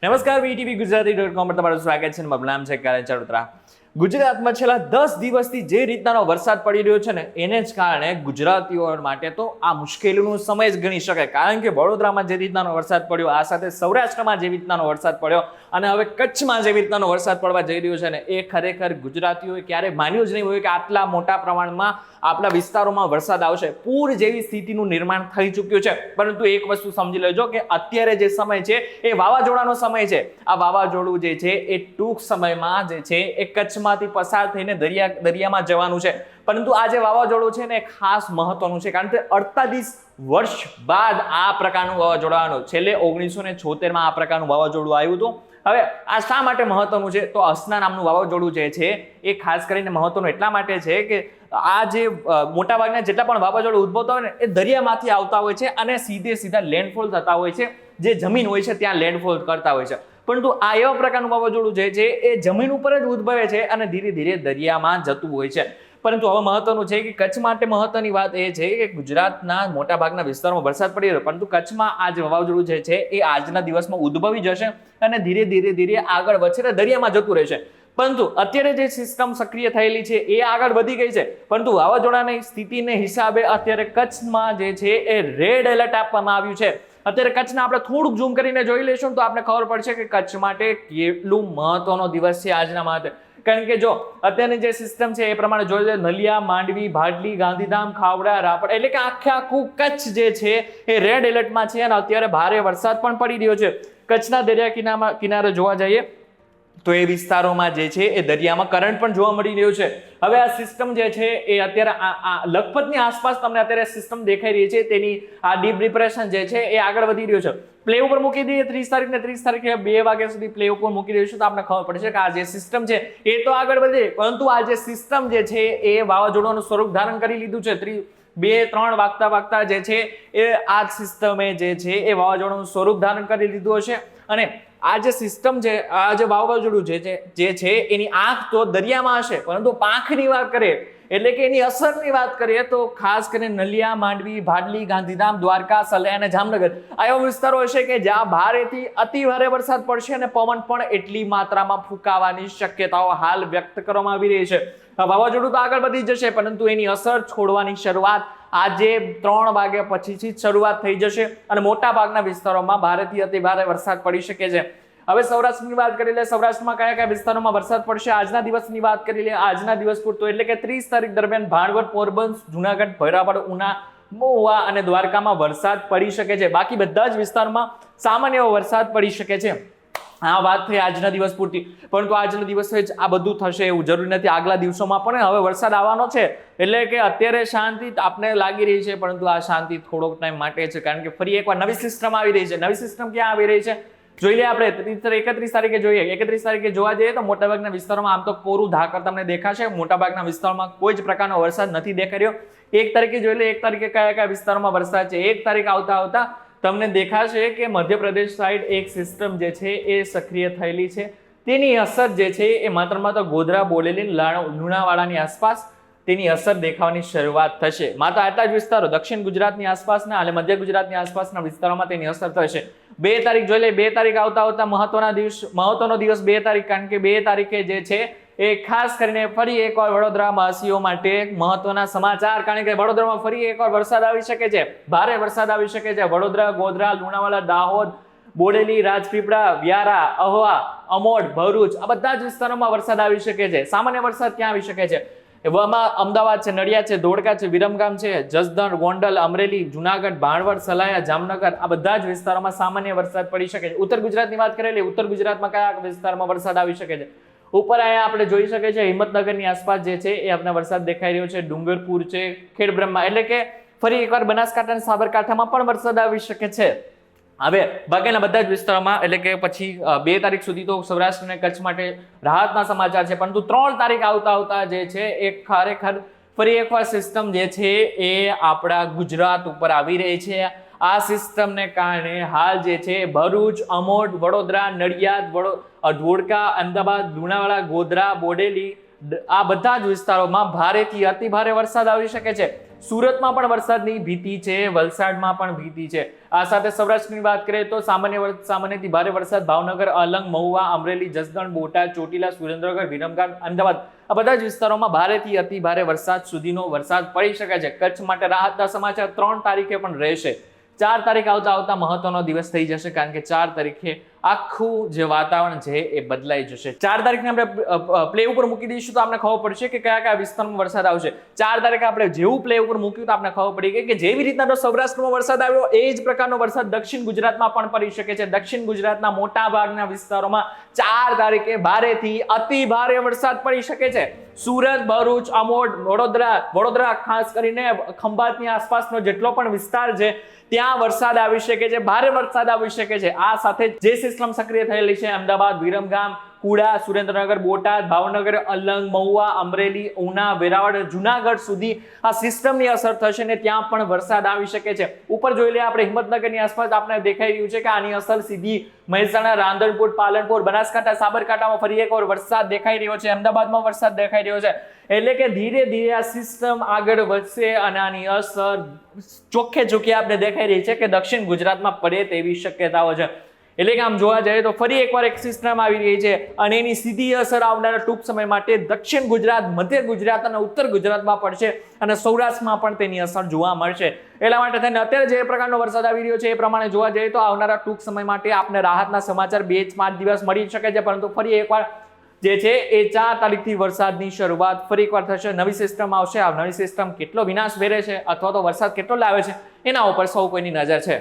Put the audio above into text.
નમસ્કાર, વીટીવી ગુજરાતી.com પર તમારું સ્વાગત છે. મારું નામ છે કારેન ચડોતરા. ગુજરાતમાં છેલ્લા 10 દિવસથી જે રીતનો વરસાદ પડી રહ્યો છે ને એને જ કારણે ગુજરાતીઓ માટે તો આ મુશ્કેલીનો સમય જ ગણી શકાય. કારણ કે વડોદરામાં જે રીતનો વરસાદ પડ્યો, આ સાથે સૌરાષ્ટ્રમાં જે રીતનો વરસાદ પડ્યો અને હવે કચ્છમાં જે રીતનો વરસાદ પડવા જઈ રહ્યો છે ને એ ખરેખર ગુજરાતીઓએ ક્યારે માન્યું જ નહીં હોય કે આટલા મોટા પ્રમાણમાં આપણા વિસ્તારોમાં વરસાદ આવશે. પૂર જેવી સ્થિતિનું નિર્માણ થઈ ચૂક્યું છે. પરંતુ એક વસ્તુ સમજી લેજો કે અત્યારે જે સમય છે એ વાવાઝોડાનો સમય છે. આ વાવાઝોડું જે છે એ ટૂંક સમયમાં જે છે એ કચ્છમાંથી પસાર થઈને દરિયામાં જવાનું છે. પરંતુ આ જે વાવાઝોડું છે ને એ ખાસ મહત્વનું છે, કારણ કે 48 વર્ષ બાદ આ પ્રકારનું વાવાઝોડું આવ્યું. છેલ્લે 1976માં આ પ્રકારનું વાવાઝોડું આવ્યું હતું. હવે આ શા માટે મહત્વનું છે? તો અસના નામનું વાવાઝોડું જે છે એ ખાસ કરીને મહત્વનું એટલા માટે છે કે આ જે મોટાભાગના જેટલા પણ વાવાઝોડું ઉદ્ભવતા હોય ને એ દરિયામાંથી આવતા હોય છે અને સીધા લેન્ડફોલ થતા હોય છે. જે જમીન હોય છે ત્યાં લેન્ડફોલ કરતા હોય છે. પરંતુ આ એવા પ્રકારનું વાવાઝોડું જે છે એ જમીન ઉપર જ ઉદ્ભવે છે અને ધીરે ધીરે દરિયામાં જતું હોય છે. પરંતુ હવે મહત્વનું છે કે કચ્છ માટે મહત્વની વાત એ છે કે ગુજરાતના મોટાભાગના વિસ્તારોમાં વરસાદ પડી રહ્યો, પરંતુ કચ્છમાં આ જે વાવાઝોડું જે છે એ આજના દિવસમાં ઉદ્ભવી જશે અને ધીરે આગળ વધશે દરિયામાં જતું રહેશે. પરંતુ અત્યારે જે સિસ્ટમ સક્રિય થયેલી છે એ આગળ વધી ગઈ છે, પરંતુ વાવાઝોડાની સ્થિતિને હિસાબે અત્યારે કચ્છમાં જે છે એ રેડ એલર્ટ આપવામાં આવ્યું છે. અત્યારે કચ્છના આપણે થોડુંક ઝૂમ કરીને જોઈ લઈશું તો આપણે ખબર પડશે કે કચ્છ માટે કેટલું મહત્વનો દિવસ છે આજના માટે. કારણ કે જો અત્યારની જે સિસ્ટમ છે એ પ્રમાણે જોઈએ, નલિયા, માંડવી, ભાડલી, ગાંધીધામ, ખાવડા, રાપર એટલે કે આખું કચ્છ જે છે એ રેડ એલર્ટમાં છે અને અત્યારે ભારે વરસાદ પણ પડી રહ્યો છે. કચ્છના દરિયા કિનારે જોવા જઈએ તો એ વિસ્તારોમાં જે છે એ દરિયામાં કરંટ પણ જોવા મળી રહ્યો છે. હવે આ સિસ્ટમ જે છે એ અત્યારે લખપતની આસપાસ તમને અત્યારે સિસ્ટમ દેખાઈ રહી છે. તેની આ ડીપ ડિપ્રેશન જે છે એ આગળ વધી રહ્યો છે. પ્લે ઉપર મૂકી દઈએ 30 તારીખ ને 30 તારીખે 2 વાગ્યા સુધી પ્લે ઉપર મૂકી દઈશું તો આપણે ખબર પડશે કે આ જે સિસ્ટમ છે એ તો આગળ વધે, પરંતુ આ જે સિસ્ટમ જે છે એ વાવાઝોડાનું સ્વરૂપ ધારણ કરી લીધું છે. 2-3 વાગતા જે છે એ આ સિસ્ટમે જે છે એ વાવાઝોડાનું સ્વરૂપ ધારણ કરી લીધું હશે. અને આ જે સિસ્ટમ છે, આ જે વાવાઝોડું જે છે એની આંખ તો દરિયામાં હશે, પરંતુ પાંખની વાત કરીએ એટલે કે એની અસરની વાત કરીએ તો ખાસ કરીને નલિયા, માંડવી, ભાડલી, ગાંધીધામ, દ્વારકા, સલાયા અને જામનગર આ એવા વિસ્તારો હશે કે જ્યાં ભારેથી અતિ ભારે વરસાદ પડશે અને પવન પણ એટલી માત્રામાં ફૂંકાવાની શક્યતાઓ હાલ વ્યક્ત કરવામાં આવી રહી છે. વાવાઝોડું તો આગળ વધી જશે, પરંતુ એની અસર છોડવાની શરૂઆત આજે 3 વાગ્યા પછીથી જ શરૂઆત થઈ જશે અને મોટા ભાગના વિસ્તારોમાં ભારેથી અતિ ભારે વરસાદ પડી શકે છે. હવે સૌરાષ્ટ્રની વાત કરી લે. સૌરાષ્ટ્રમાં કયા વિસ્તારોમાં વરસાદ પડશે આજના દિવસની વાત કરી લે. આજના દિવસ પૂરતો એટલે કે 30 તારીખ દરમિયાન ભાણવડ, પોરબંદર, જુનાગઢ, ભૈરાવાડ, ઉના, મહુવા અને દ્વારકામાં વરસાદ પડી શકે છે. બાકી બધા જ વિસ્તારોમાં સામાન્ય એવો વરસાદ પડી શકે છે. આ વાત થઈ આજના દિવસ પૂરતી, પરંતુ આજના દિવસે જ આ બધું થશે એવું જરૂરી નથી. આગલા દિવસોમાં પણ હવે વરસાદ આવવાનો છે, એટલે કે અત્યારે શાંતિ આપને લાગી રહી છે, પરંતુ આ શાંતિ થોડોક ટાઈમ માટે છે. કારણ કે ફરી એકવાર નવી સિસ્ટમ આવી રહી છે. નવી સિસ્ટમ ક્યાં આવી રહી છે જોઈ લે. આપણે 31 તારીખે જોઈએ. 31 તારીખે જોવા જઈએ તો મોટાભાગના વિસ્તારોમાં આમ તો કોરું ધાકર તમને દેખાશે. મોટાભાગના વિસ્તારોમાં કોઈ જ પ્રકારનો વરસાદ નથી દેખાઈ રહ્યો. 1 તારીખે જોઈ લે 1 તારીખે કયા વિસ્તારોમાં વરસાદ છે. 1 તારીખ આવતા તમને દેખાશે કે મધ્યપ્રદેશ સાઈડ એક સિસ્ટમ જે છે એ સક્રિય થયેલી છે. તેની અસર જે છે એ માત્ર ગોધરા, બોડેલી, લુણાવાડાની આસપાસ તેની અસર દેખાવાની શરૂઆત થશે. માત્ર આટલા જ વિસ્તારો દક્ષિણ ગુજરાતની આસપાસના અને મધ્ય ગુજરાતની આસપાસના વિસ્તારોમાં તેની અસર થશે. 2 તારીખ જોઈ લે. 2 તારીખ આવતા મહત્વનો દિવસ 2 તારીખ, કારણ કે 2 તારીખે જે છે એ ખાસ કરીને ફરી એકવાર વડોદરાવાસીઓ માટે મહત્વના સમાચાર. કારણ કે વડોદરામાં ફરી એકવાર વરસાદ આવી શકે છે, ભારે વરસાદ આવી શકે છે. વડોદરા, ગોધરા, લુણાવાડા, દાહોદ, બોડેલી, રાજપીપળા, વ્યારા, અહવા, અમોડ, ભરૂચ આ બધા જ વિસ્તારોમાં વરસાદ આવી શકે છે. સામાન્ય વરસાદ ક્યાં આવી શકે છે? એવામાં અમદાવાદ છે, નડિયાદ છે, ધોળકા છે, વિરમગામ છે, જસદણ, ગોંડલ, અમરેલી, જુનાગઢ, ભાણવડ, સલાયા, જામનગર આ બધા જ વિસ્તારોમાં સામાન્ય વરસાદ પડી શકે છે. ઉત્તર ગુજરાતની વાત કરીએ, ઉત્તર ગુજરાતમાં કયા વિસ્તારમાં વરસાદ આવી શકે છે? ઉપર અહીંયા આપણે જોઈ શકીએ છીએ હિંમતનગરની આસપાસ જે છે એ આપણે વરસાદ દેખાઈ રહ્યો છે. ડુંગરપુર છે, ખેડબ્રહ્મા એટલે કે ફરી એકવાર બનાસકાંઠા અને સાબરકાંઠામાં પણ વરસાદ આવી શકે છે. હવે બાકીના બધા જ વિસ્તારોમાં એટલે કે પછી 2 તારીખ સુધી તો સૌરાષ્ટ્ર અને કચ્છ માટે રાહતના સમાચાર છે, પરંતુ 3 તારીખ આવતા જે છે એ ખરેખર ફરી એકવાર સિસ્ટમ જે છે એ આપણા ગુજરાત ઉપર આવી રહી છે. આ સિસ્ટમને કારણે હાલ જે છે ભરૂચ, અમોદ, વડોદરા, નડિયાદ, ધોળકા, અમદાવાદ, લુણાવાડા, ગોધરા, બોડેલી આ બધા જ વિસ્તારોમાં ભારેથી અતિ ભારે વરસાદ આવી શકે છે. સુરતમાં પણ વરસાદની ભીતિ છે, વલસાડમાં પણ ભીતિ છે. આ સાથે સૌરાષ્ટ્રની વાત કરીએ તો સામાન્યથી ભારે વરસાદ ભાવનગર, અલંગ, મહુવા, અમરેલી, જસદણ, બોટાદ, ચોટીલા, સુરેન્દ્રનગર, વિરમગામ, અમદાવાદ આ બધા જ વિસ્તારોમાં ભારેથી અતિ ભારે વરસાદ સુધીનો વરસાદ પડી શકે છે. કચ્છ માટે રાહતના સમાચાર 3 તારીખે પણ રહેશે. 4 તારીખ આવતા મહત્વનો દિવસ થઈ જશે, કારણ કે 4 તારીખે આખું જે વાતાવરણ છે એ બદલાઈ જશે. 4 તારીખને આપણે પ્લે ઉપર મૂકી દઈશું તો આપણે ખબર પડશે કે કયા કયા વિસ્તારમાં વરસાદ આવશે. 4 તારીખે આપણે જેવું પ્લે ઉપર મૂક્યું તો આપણે ખબર પડી ગઈ કે જેવી રીતના સૌરાષ્ટ્રમાં વરસાદ આવ્યો એ જ પ્રકારનો વરસાદ દક્ષિણ ગુજરાતમાં પણ પડી શકે છે. દક્ષિણ ગુજરાતના મોટા ભાગના વિસ્તારોમાં 4 તારીખે ભારેથી અતિ ભારે વરસાદ પડી શકે છે. સુરત, ભરૂચ, અમોદ, વડોદરા ખાસ કરીને ખંભાતની આસપાસનો જેટલો પણ વિસ્તાર છે ત્યાં વરસાદ આવી શકે છે, ભારે વરસાદ આવી શકે છે. આ સાથે જે સિસ્ટમ સક્રિય થયેલી છે અમદાવાદ, વિરમગામ, કુડા, સુરેન્દ્રનગર, બોટાદ, ભાવનગર, અલંગ, મહુવા, અમરેલી, ઉના, વેરાવળ, જુનાગઢ સુધી આ સિસ્ટમની અસર થશે ને ત્યાં પણ વરસાદ આવી શકે છે. ઉપર જોઈ લઈએ આપણે હિંમતનગરની આસપાસ આપણે દેખાઈ રહ્યું છે કે આની અસર સીધી મહેસાણા, રાંધનપુર, પાલનપુર, બનાસકાંઠા, સાબરકાંઠામાં ફરી એકવાર વરસાદ દેખાઈ રહ્યો છે, અમદાવાદમાં વરસાદ દેખાઈ રહ્યો છે. એટલે કે ધીરે ધીરે આ સિસ્ટમ આગળ વધશે અને આની અસર ચોખ્ખે ચોખ્ખી આપણે દેખાઈ રહી છે કે દક્ષિણ ગુજરાતમાં પડે તેવી શક્યતાઓ છે. એટલે કે આમ જોવા જઈએ તો ફરી એકવાર એક સિસ્ટમ આવી રહી છે અને એની સીધી અસર આવનારા ટૂંક સમય માટે દક્ષિણ ગુજરાત, મધ્ય ગુજરાત અને ઉત્તર ગુજરાતમાં પડશે અને સૌરાષ્ટ્રમાં પણ તેની અસર જોવા મળશે. એટલા માટે થઈને અત્યારે જે પ્રકારનો વરસાદ આવી રહ્યો છે એ પ્રમાણે જોવા જઈએ તો આવનારા ટૂંક સમય માટે આપને રાહતના સમાચાર 2-5 દિવસ મળી શકે છે, પરંતુ ફરી એકવાર જે છે એ 4 તારીખથી વરસાદની શરૂઆત ફરી એકવાર થશે. નવી સિસ્ટમ આવશે. આ નવી સિસ્ટમ કેટલો વિનાશ વેરે છે અથવા તો વરસાદ કેટલો લાવે છે એના ઉપર સૌ કોઈની નજર છે.